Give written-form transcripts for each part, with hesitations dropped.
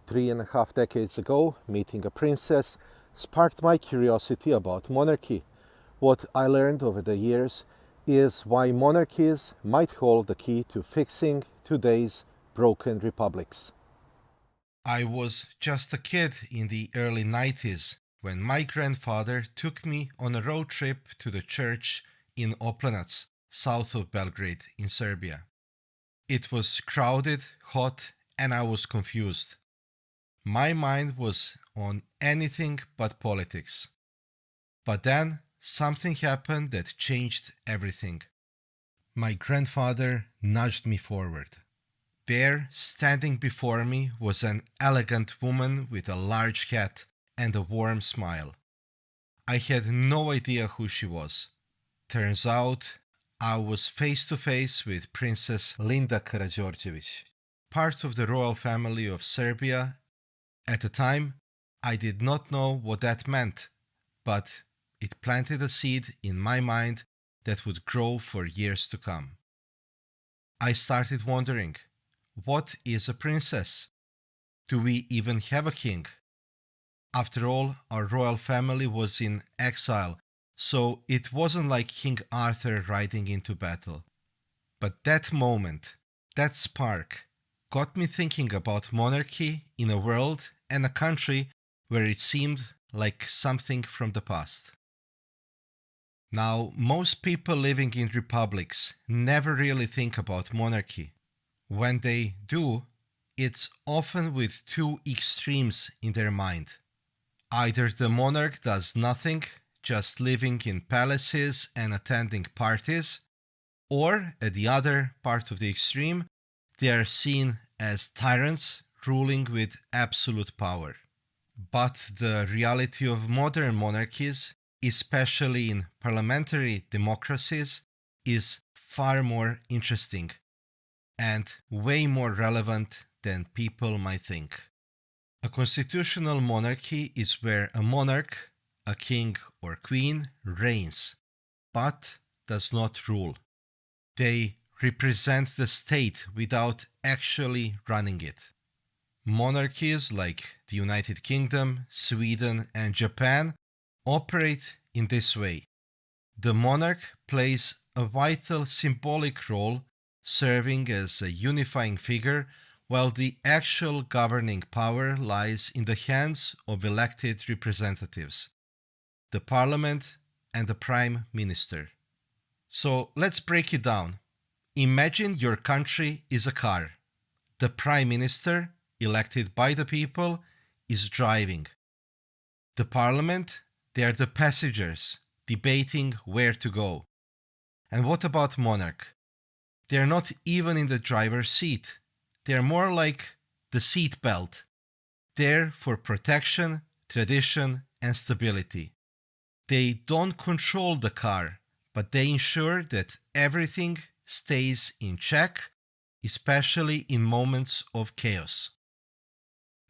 3.5 decades ago, meeting a princess sparked my curiosity about monarchy. What I learned over the years is why monarchies might hold the key to fixing today's broken republics. I was just a kid in the early 90s when my grandfather took me on a road trip to the church in Orleanists, south of Belgrade in Serbia. It was crowded, hot, and I was confused. My mind was on anything but politics. But then something happened that changed everything. My grandfather nudged me forward. There, standing before me, was an elegant woman with a large hat and a warm smile. I had no idea who she was. Turns out, I was face to face with Princess Linda Karađorđević, part of the royal family of Serbia. At the time, I did not know what that meant, but it planted a seed in my mind that would grow for years to come. I started wondering, what is a princess? Do we even have a king? After all, our royal family was in exile, so it wasn't like King Arthur riding into battle. But that moment, that spark, got me thinking about monarchy in a world and a country where it seemed like something from the past. Now, most people living in republics never really think about monarchy. When they do, it's often with two extremes in their mind. Either the monarch does nothing, just living in palaces and attending parties, or at the other part of the extreme, they are seen as tyrants ruling with absolute power. But the reality of modern monarchies, especially in parliamentary democracies, is far more interesting and way more relevant than people might think. A constitutional monarchy is where a monarch, a king or queen, reigns, but does not rule. They represent the state without actually running it. Monarchies like the United Kingdom, Sweden, and Japan operate in this way. The monarch plays a vital symbolic role, serving as a unifying figure, while the actual governing power lies in the hands of elected representatives, the parliament and the prime minister. So let's break it down. Imagine your country is a car. The prime minister, elected by the people, is driving. The parliament, they are the passengers, debating where to go. And what about monarch? They are not even in the driver's seat. They are more like the seat belt, there for protection, tradition, and stability. They don't control the car, but they ensure that everything stays in check, especially in moments of chaos.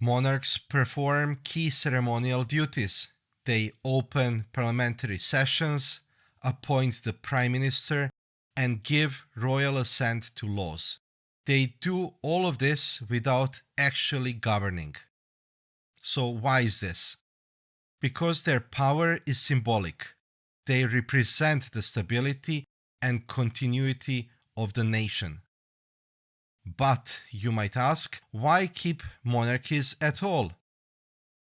Monarchs perform key ceremonial duties. They open parliamentary sessions, appoint the prime minister, and give royal assent to laws. They do all of this without actually governing. So why is this? Because their power is symbolic. They represent the stability and continuity of the nation. But you might ask, why keep monarchies at all?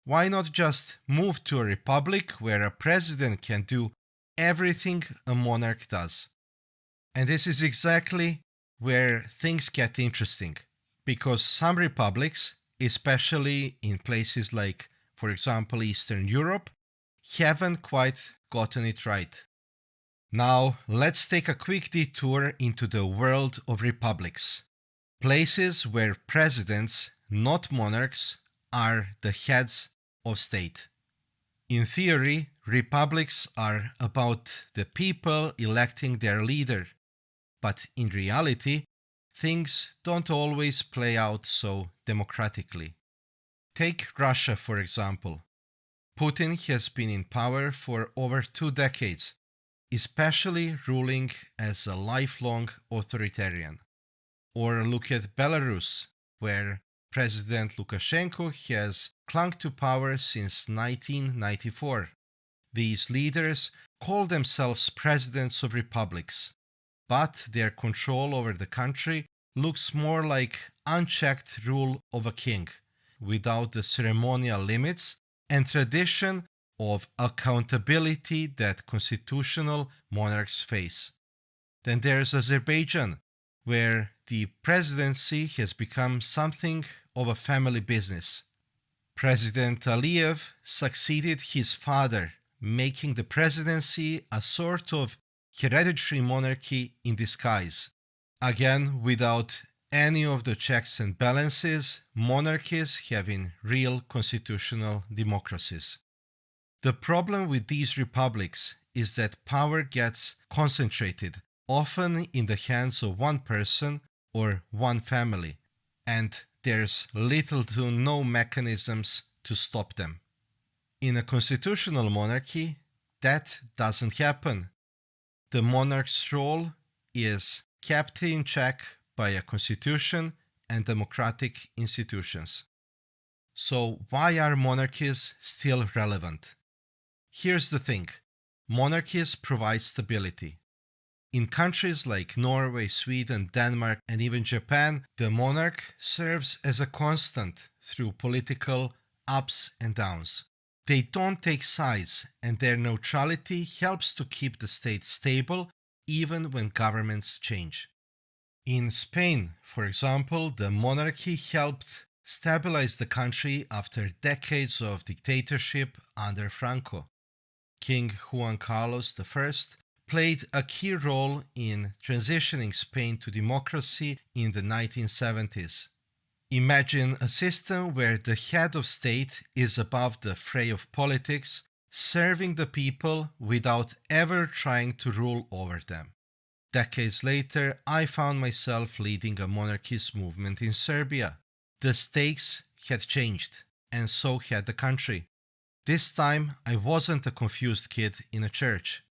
Why not just move to a republic where a president can do everything a monarch does? And this is exactly where things get interesting, because some republics, especially in places like, for example, Eastern Europe, haven't quite gotten it right. Now, let's take a quick detour into the world of republics. Places where presidents, not monarchs, are the heads of state. In theory, republics are about the people electing their leader, but in reality, things don't always play out so democratically. Take Russia, for example. Putin has been in power for over 2 decades, especially ruling as a lifelong authoritarian. Or look at Belarus, where President Lukashenko has clung to power since 1994. These leaders call themselves presidents of republics, but their control over the country looks more like unchecked rule of a king, without the ceremonial limits and tradition of accountability that constitutional monarchs face. Then there's Azerbaijan, where the presidency has become something of a family business. President Aliyev succeeded his father, making the presidency a sort of hereditary monarchy in disguise. Again, without any of the checks and balances monarchies have in real constitutional democracies. The problem with these republics is that power gets concentrated, often in the hands of one person or one family, and there's little to no mechanisms to stop them. In a constitutional monarchy, that doesn't happen. The monarch's role is kept in check by a constitution and democratic institutions. So why are monarchies still relevant? Here's the thing. Monarchies provide stability. In countries like Norway, Sweden, Denmark, and even Japan, the monarch serves as a constant through political ups and downs. They don't take sides, and their neutrality helps to keep the state stable even when governments change. In Spain, for example, the monarchy helped stabilize the country after decades of dictatorship under Franco. King Juan Carlos I played a key role in transitioning Spain to democracy in the 1970s. Imagine a system where the head of state is above the fray of politics, serving the people without ever trying to rule over them. Decades later, I found myself leading a monarchist movement in Serbia. The stakes had changed, and so had the country. This time, I wasn't a confused kid in a church.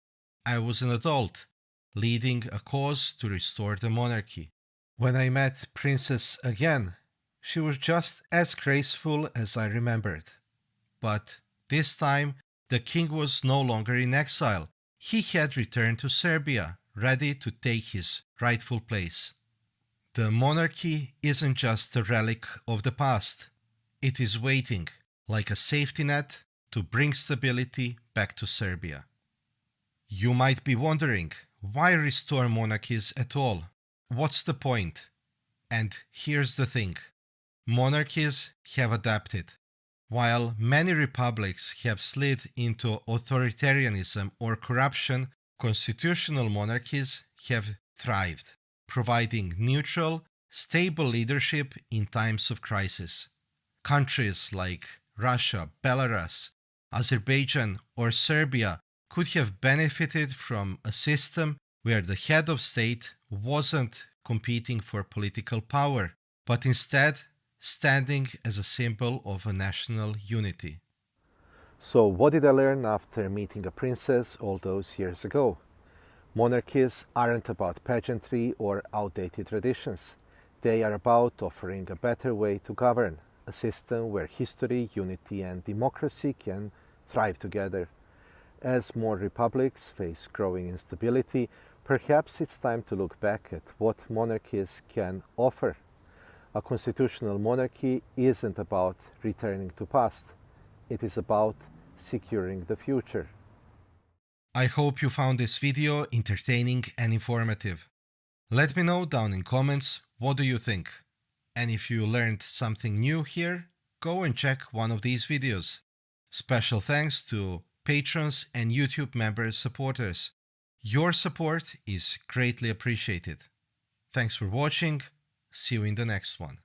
I was an adult, leading a cause to restore the monarchy. When I met Princess again, she was just as graceful as I remembered. But this time, the king was no longer in exile. He had returned to Serbia, ready to take his rightful place. The monarchy isn't just a relic of the past. It is waiting, like a safety net, to bring stability back to Serbia. You might be wondering, why restore monarchies at all? What's the point? And here's the thing. Monarchies have adapted. While many republics have slid into authoritarianism or corruption, constitutional monarchies have thrived, providing neutral, stable leadership in times of crisis. Countries like Russia, Belarus, Azerbaijan, or Serbia could have benefited from a system where the head of state wasn't competing for political power, but instead standing as a symbol of a national unity. So what did I learn after meeting a princess all those years ago? Monarchies aren't about pageantry or outdated traditions. They are about offering a better way to govern, a system where history, unity, and democracy can thrive together. As more republics face growing instability, perhaps it's time to look back at what monarchies can offer. A constitutional monarchy isn't about returning to past. It is about securing the future. I hope you found this video entertaining and informative. Let me know down in comments what do you think. And if you learned something new here, go and check one of these videos. Special thanks to patrons and YouTube member supporters. Your support is greatly appreciated. Thanks for watching. See you in the next one.